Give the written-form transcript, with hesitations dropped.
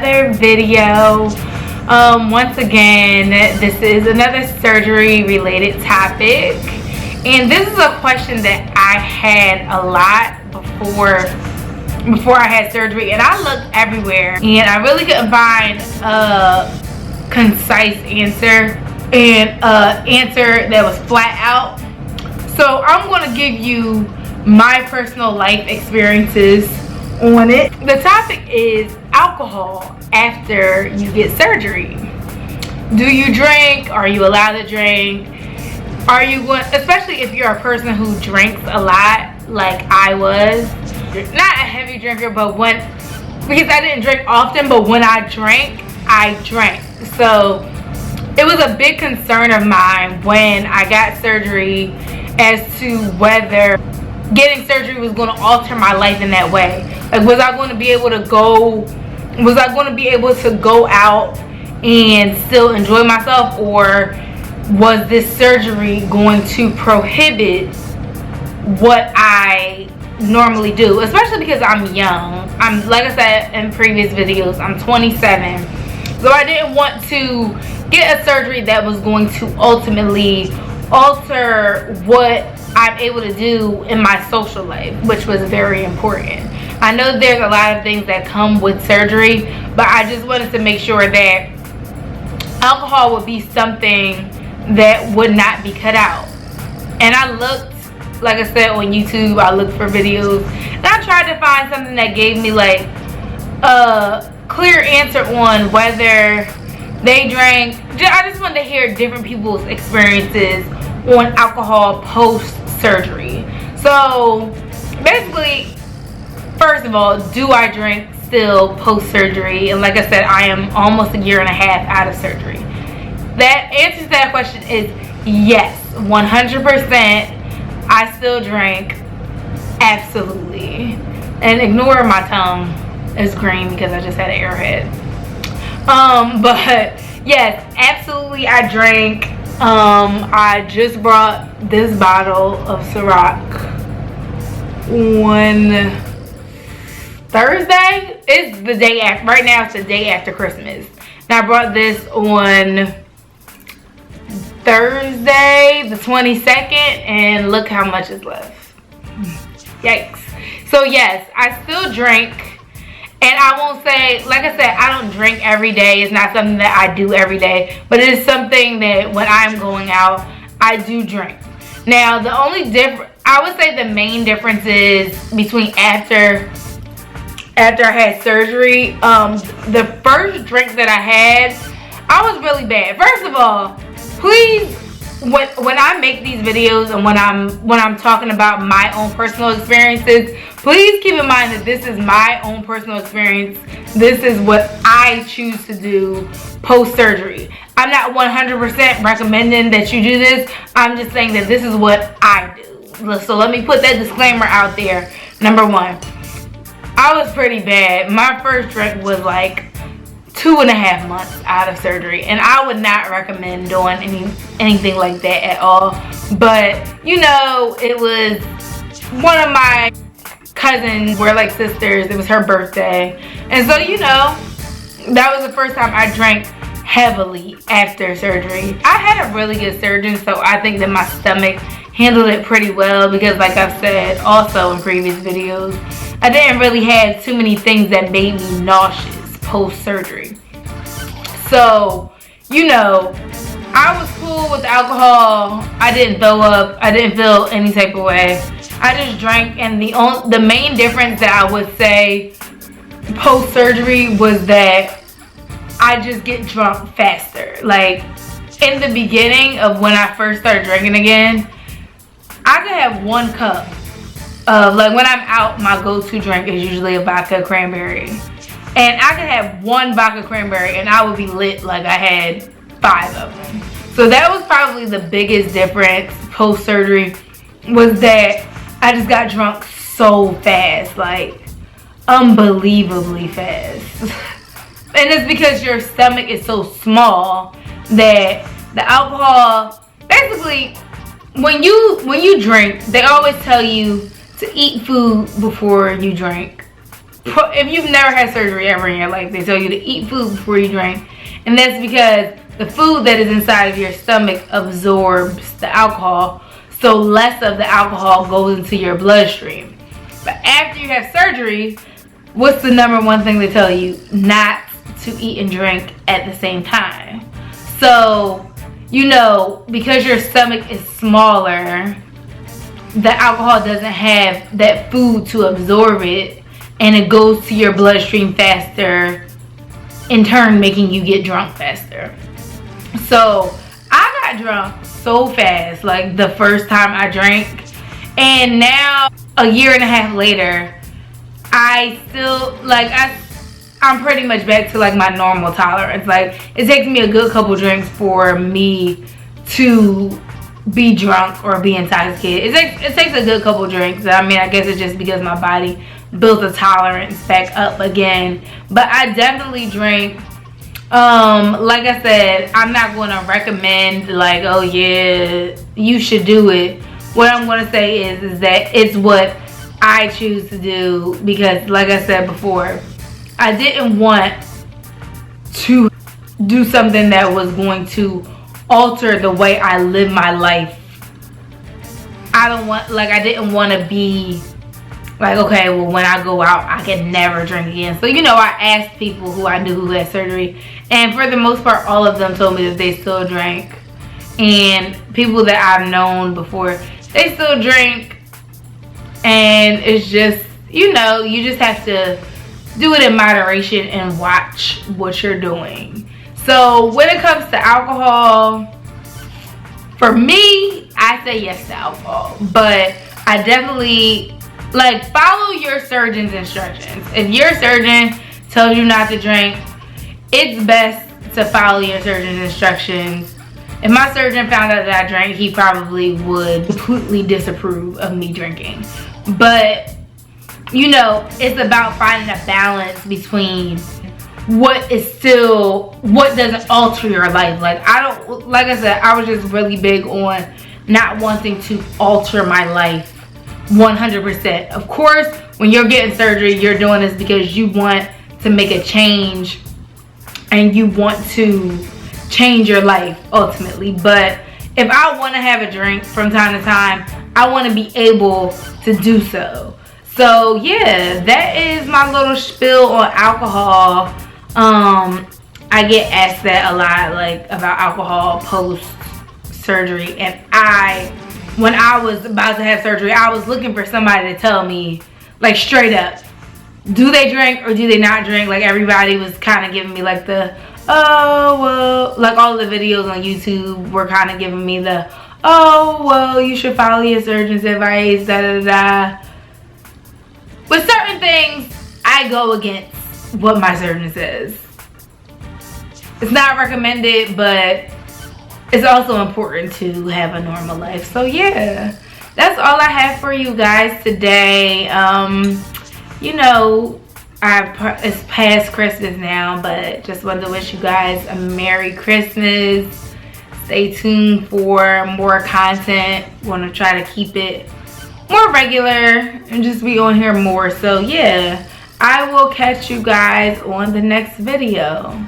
another video. Once again, this is another surgery related topic, and this is a question that I had a lot before I had surgery, and I looked everywhere and I really couldn't find a concise answer and an answer that was flat out. So I'm going to give you my personal life experiences on it. The topic is alcohol after you get surgery. Do you drink? Are you allowed to drink? Are you going, especially if you're a person who drinks a lot like I was, not a heavy drinker, but because I didn't drink often, but when I drank. So it was a big concern of mine when I got surgery as to whether getting surgery was going to alter my life in that way. Like, was I going to be able to go out and still enjoy myself, or was this surgery going to prohibit what I normally do? Especially because I'm young. I'm, like I said in previous videos, I'm 27. So I didn't want to get a surgery that was going to ultimately alter what I'm able to do in my social life, which was very important. I know there's a lot of things that come with surgery, but I just wanted to make sure that alcohol would be something that would not be cut out. And I looked, like I said, on YouTube, I looked for videos, and I tried to find something that gave me like a clear answer on whether they drank. I just wanted to hear different people's experiences on alcohol post-surgery. So basically, first of all, do I drink still post-surgery? And like I said, I am almost a year and a half out of surgery. That answer to that question is yes, 100%. I still drink, absolutely. And ignore my tongue is green because I just had an airhead. But yes, absolutely, I drank. I just brought this bottle of Ciroc on Thursday. It's the day after. Right now, it's the day after Christmas. And I brought this on Thursday, the 22nd, and look how much is left. Yikes. So yes, I still drink. And I won't say, like I said, I don't drink every day. It's not something that I do every day. But it is something that when I'm going out, I do drink. Now, the only I would say the main difference is between after I had surgery. The first drink that I had, I was really bad. First of all, please, when I make these videos and when I'm talking about my own personal experiences, please keep in mind that this is my own personal experience. This is what I choose to do post-surgery. I'm not 100% recommending that you do this. I'm just saying that this is what I do. So let me put that disclaimer out there. Number one, I was pretty bad. My first drink was like 2.5 months out of surgery, and I would not recommend doing anything like that at all. But you know, it was one of my cousins, we're like sisters, it was her birthday, and so you know, that was the first time I drank heavily after surgery. I had a really good surgeon, so I think that my stomach handled it pretty well, because like I've said also in previous videos, I didn't really have too many things that made me nauseous post-surgery. So, you know, I was cool with alcohol. I didn't throw up. I didn't feel any type of way. I just drank, and the main difference that I would say post-surgery was that I just get drunk faster. Like, in the beginning of when I first started drinking again, I could have 1 cup of, like, when I'm out, my go-to drink is usually a vodka cranberry. And I could have 1 vodka cranberry and I would be lit like I had 5 of them. So that was probably the biggest difference post-surgery, was that I just got drunk so fast, like unbelievably fast. And it's because your stomach is so small that the alcohol, basically, when you drink, they always tell you to eat food before you drink. if you've never had surgery ever in your life, they tell you to eat food before you drink. And that's because the food that is inside of your stomach absorbs the alcohol, so less of the alcohol goes into your bloodstream. But after you have surgery, what's the #1 thing they tell you? Not to eat and drink at the same time. So, you know, because your stomach is smaller, the alcohol doesn't have that food to absorb it, and it goes to your bloodstream faster, in turn making you get drunk faster. So I got drunk so fast, like the first time I drank, and now a year and a half later, I still, like, I'm pretty much back to like my normal tolerance. Like, it takes me a good couple drinks for me to be drunk or be intoxicated. It takes a good couple drinks. I mean, I guess it's just because my body built a tolerance back up again. But I definitely drink. Like I said, I'm not going to recommend like, oh yeah, you should do it. What I'm going to say is that it's what I choose to do, because like I said before, I didn't want to do something that was going to alter the way I live my life. I didn't want to be like, okay, well, when I go out, I can never drink again. So, you know, I asked people who I knew who had surgery, and for the most part, all of them told me that they still drank. And people that I've known before, they still drink. And it's just, you know, you just have to do it in moderation and watch what you're doing. So when it comes to alcohol, for me, I say yes to alcohol. But I definitely, like, follow your surgeon's instructions. If your surgeon tells you not to drink, it's best to follow your surgeon's instructions. If my surgeon found out that I drank, he probably would completely disapprove of me drinking. But, you know, it's about finding a balance between what doesn't alter your life. Like I said, I was just really big on not wanting to alter my life 100%. Of course, when you're getting surgery, you're doing this because you want to make a change and you want to change your life ultimately. But if I want to have a drink from time to time, I want to be able to do so. So yeah, that is my little spiel on alcohol. I get asked that a lot, like about alcohol post surgery, and when I was about to have surgery, I was looking for somebody to tell me, like, straight up, do they drink or do they not drink? Like, everybody was kind of giving me like the, oh well, like all the videos on YouTube were kind of giving me the, oh well, you should follow your surgeon's advice, da da da. With certain things, I go against what my surgeon says. It's not recommended, but it's also important to have a normal life. So yeah, that's all I have for you guys today. You know, it's past Christmas now, but just wanted to wish you guys a Merry Christmas. Stay tuned for more content. Want to try to keep it more regular and just be on here more. So yeah, I will catch you guys on the next video.